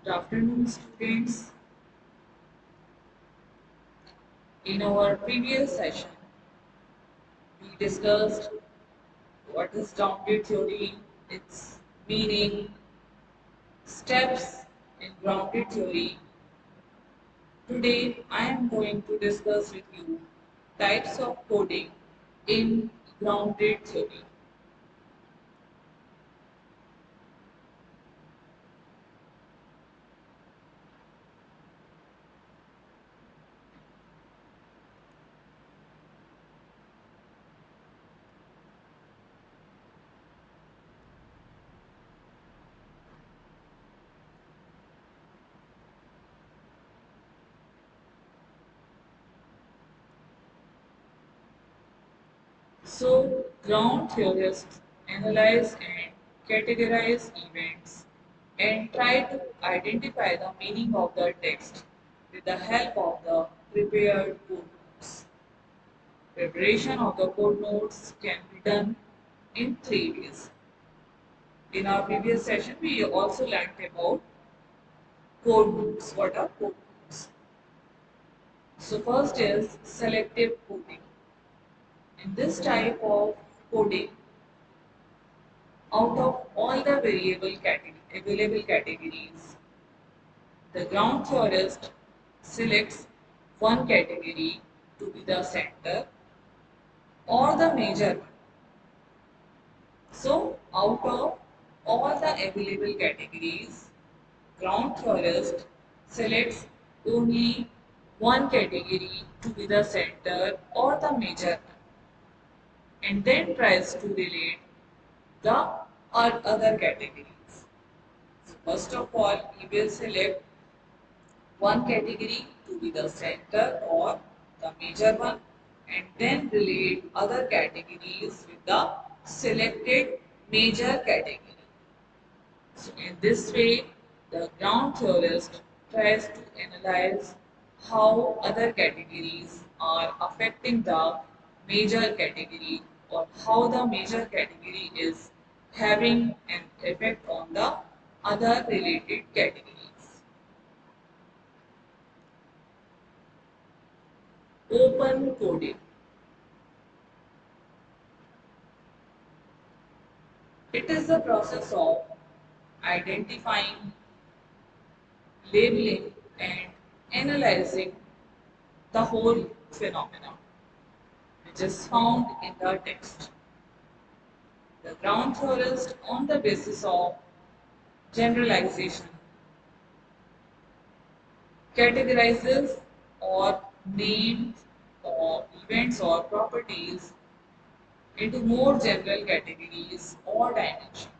Good afternoon, students. In our previous session, we discussed what is grounded theory, its meaning, steps in grounded theory. Today, I am going to discuss with you types of coding in grounded theory. So, ground theorists analyze and categorize events and try to identify the meaning of the text with the help of the prepared code notes. Preparation of the code notes can be done in 3 ways. In our previous session, we also learned about code notes. What are code notes? So, first is selective coding. In this type of coding, out of all the available categories, the ground theorist selects one category to be the center or the major one. So, out of all the available categories, ground theorist selects only one category to be the center or the major one and then tries to relate the other categories. So first of all, we will select one category to be the center or the major one and then relate other categories with the selected major category. So in this way, the ground theorist tries to analyze how other categories are affecting the major category or how the major category is having an effect on the other related categories. Open coding. It is the process of identifying, labeling, and analyzing the whole phenomenon which is found in the text. The ground theorist, on the basis of generalization, categorizes or names or events or properties into more general categories or dimensions.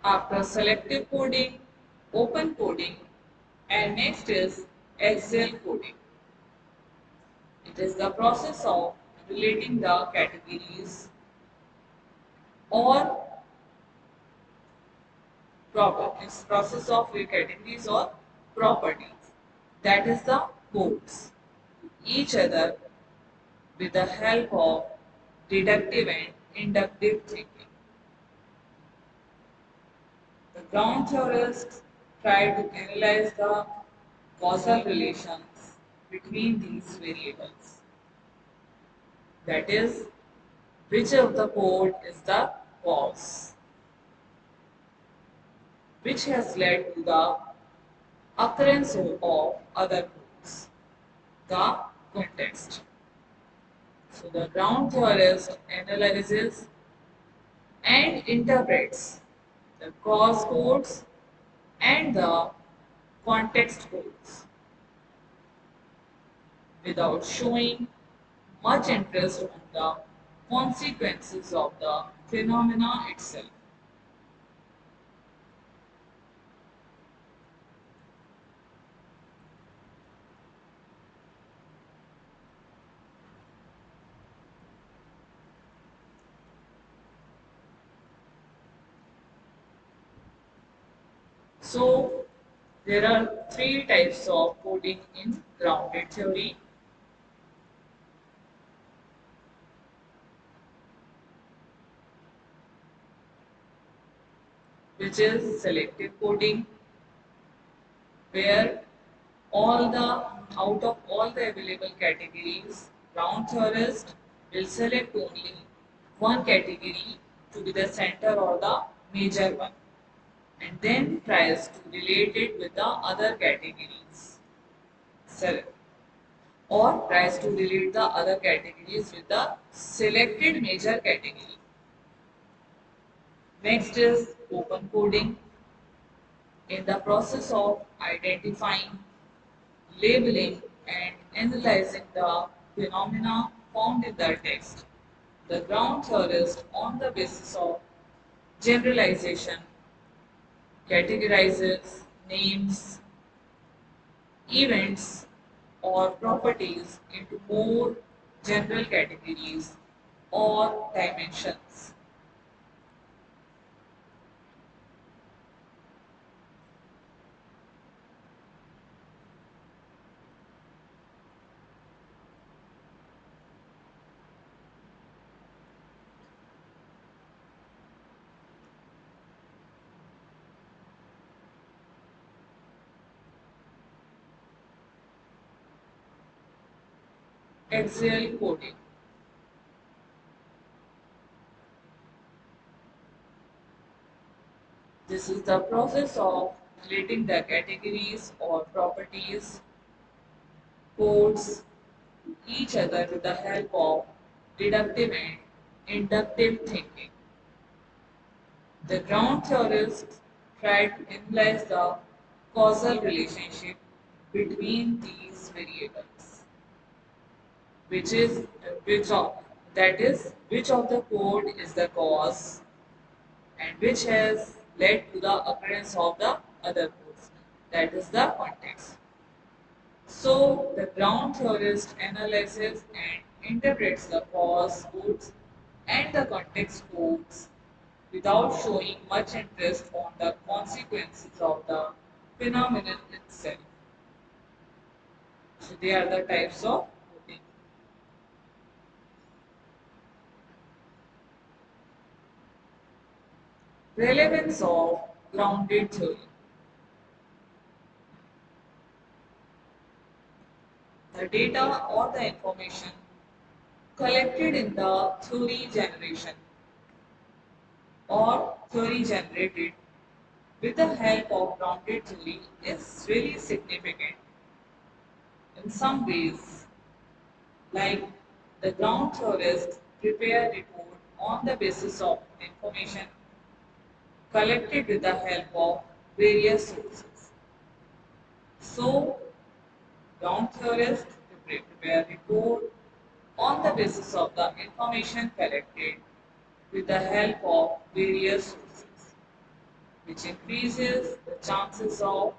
After selective coding, open coding, and next is Excel coding. It is the process of relating the categories or properties, process of categories or properties. That is the codes. Each other with the help of deductive and inductive thinking. The ground theorists try to analyze the causal relations between these variables. That is, which of the code is the cause, which has led to the occurrence of other codes, the context. So the ground theorist analyzes and interprets the cause codes and the context codes without showing much interest on the consequences of the phenomena itself. So there are three types of coding in grounded theory, which is selective coding, where all the out of all the available categories, ground theorist will select only one category to be the center or the major one, and then tries to relate it with the other categories. Select or tries to relate the other categories with the selected major category. Next is open coding. In the process of identifying, labeling, and analyzing the phenomena found in the text, the ground theorist, on the basis of generalization, categorizes names, events, or properties into more general categories or dimensions. Axial coding. This is the process of relating the categories or properties, codes, to each other with the help of deductive and inductive thinking. The ground theorists tried to analyze the causal relationship between these variables, which of that is which of the code is the cause and which has led to the occurrence of the other codes. That is the context. So the ground theorist analyzes and interprets the cause codes and the context codes without showing much interest on the consequences of the phenomenon itself. So they are the types of coding. Relevance of grounded theory. The data or the information collected in the theory generation or theory generated with the help of grounded theory is really significant in some ways, like the ground theorists prepare report on the basis of information collected with the help of various sources. So, ground theorists prepare report on the basis of the information collected with the help of various sources, which increases the chances of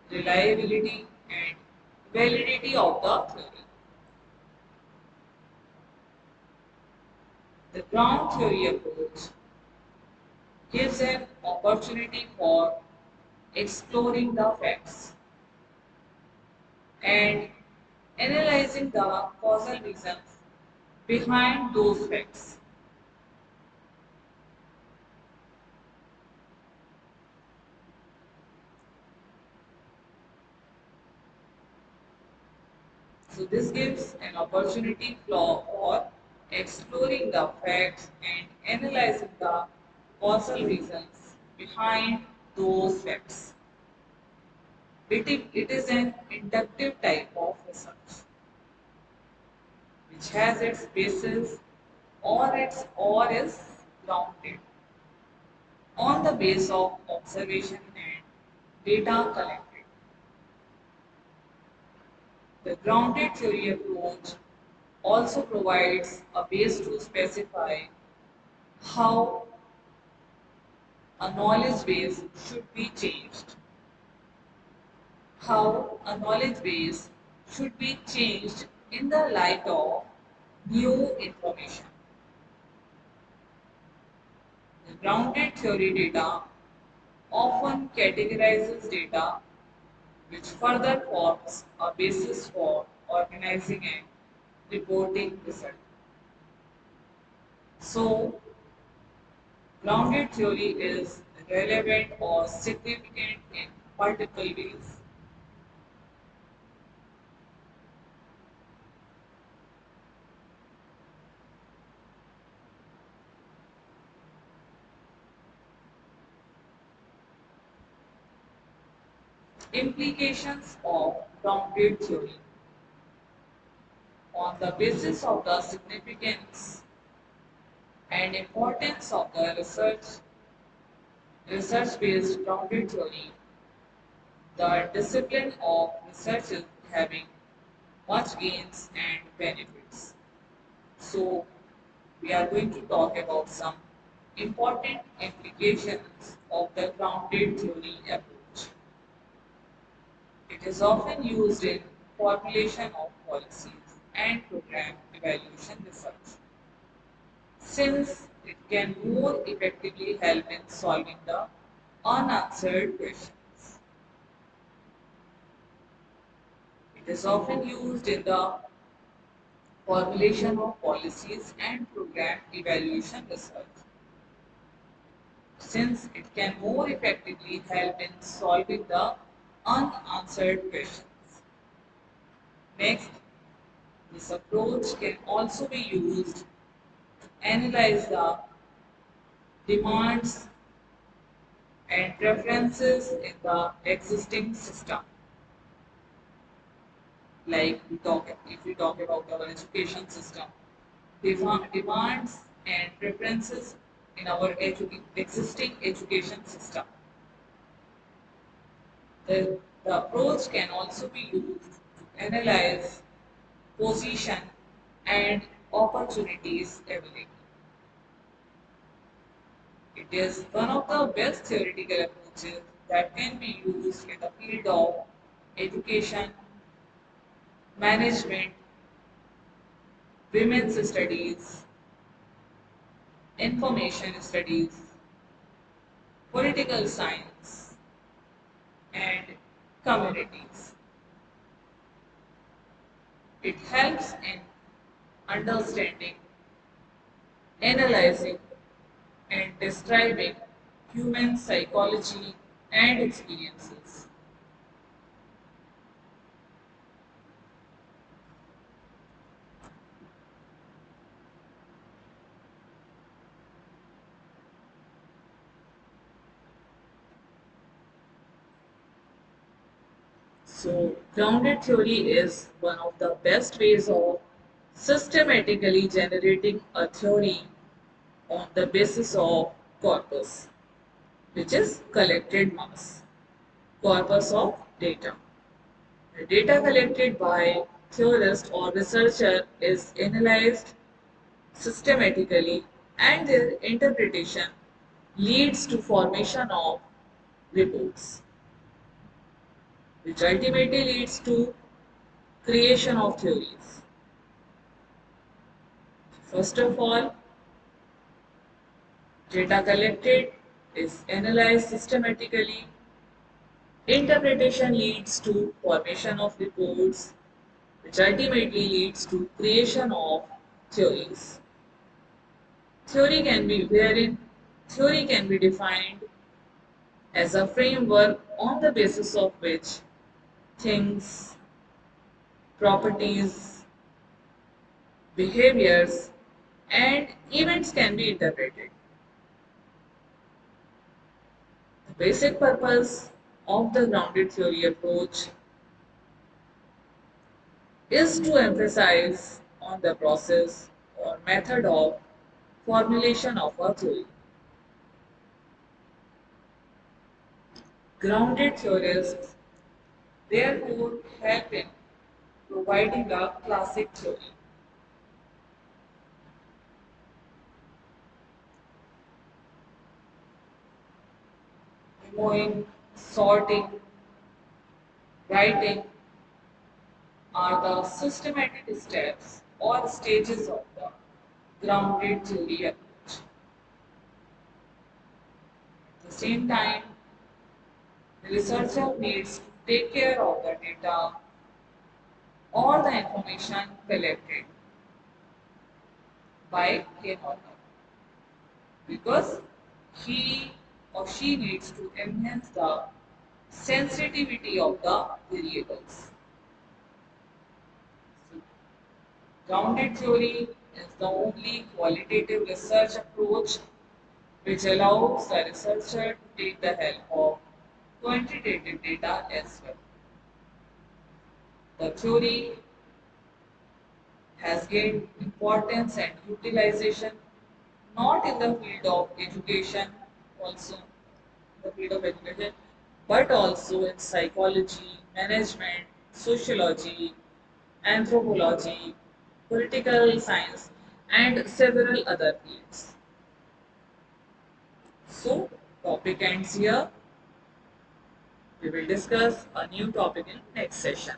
reliability and validity of the theory. The ground theory approach gives an opportunity for exploring the facts and analyzing the causal reasons behind those facts. So, this gives an opportunity for exploring the facts and analyzing the causal reasons behind those facts. It is an inductive type of research which has its basis or is grounded on the base of observation and data collected. The grounded theory approach also provides a base to specify how a knowledge base should be changed, how a knowledge base should be changed in the light of new information. The grounded theory data often categorizes data, which further forms a basis for organizing and reporting results. So, grounded theory is relevant or significant in multiple ways. Implications of grounded theory. On the basis of the significance and importance of the research-based grounded theory, the discipline of research is having much gains and benefits. So, we are going to talk about some important implications of the grounded theory approach. It is often used in formulation of policies and program evaluation research, since it can more effectively help in solving the unanswered questions. It is often used in the formulation of policies and program evaluation research, since it can more effectively help in solving the unanswered questions. Next, this approach can also be used to analyze the demands and preferences in the existing system. Like if we talk about our education system, demands and preferences in our existing education system. The approach can also be used to analyze position and opportunities available. It is one of the best theoretical approaches that can be used in the field of education, management, women's studies, information studies, political science, and communities. It helps in understanding, analyzing, and describing human psychology and experiences. So, grounded theory is one of the best ways of systematically generating a theory on the basis of corpus, which is collected mass, corpus of data. The data collected by theorist or researcher is analyzed systematically, and their interpretation leads to formation of reports, which ultimately leads to creation of theories. First of all, data collected is analyzed systematically. Interpretation leads to formation of reports, which ultimately leads to creation of theories. Theory can be wherein theory can be defined as a framework on the basis of which things, properties, behaviors, and events can be interpreted. The basic purpose of the grounded theory approach is to emphasize on the process or method of formulation of a theory. Grounded theorists therefore help in providing a classic theory, removing, sorting, writing are the systematic steps or stages of the grounded theory approach. At the same time, The researcher needs to take care of the data or the information collected by him or her because he or she needs to enhance the sensitivity of the variables. So, grounded theory is the only qualitative research approach which allows the researcher to take the help of quantitative data as well. The theory has gained importance and utilization not in the field of education, also the field of education, but also in psychology, management, sociology, anthropology, political science, and several other fields. So, topic ends here. We will discuss a new topic in next session.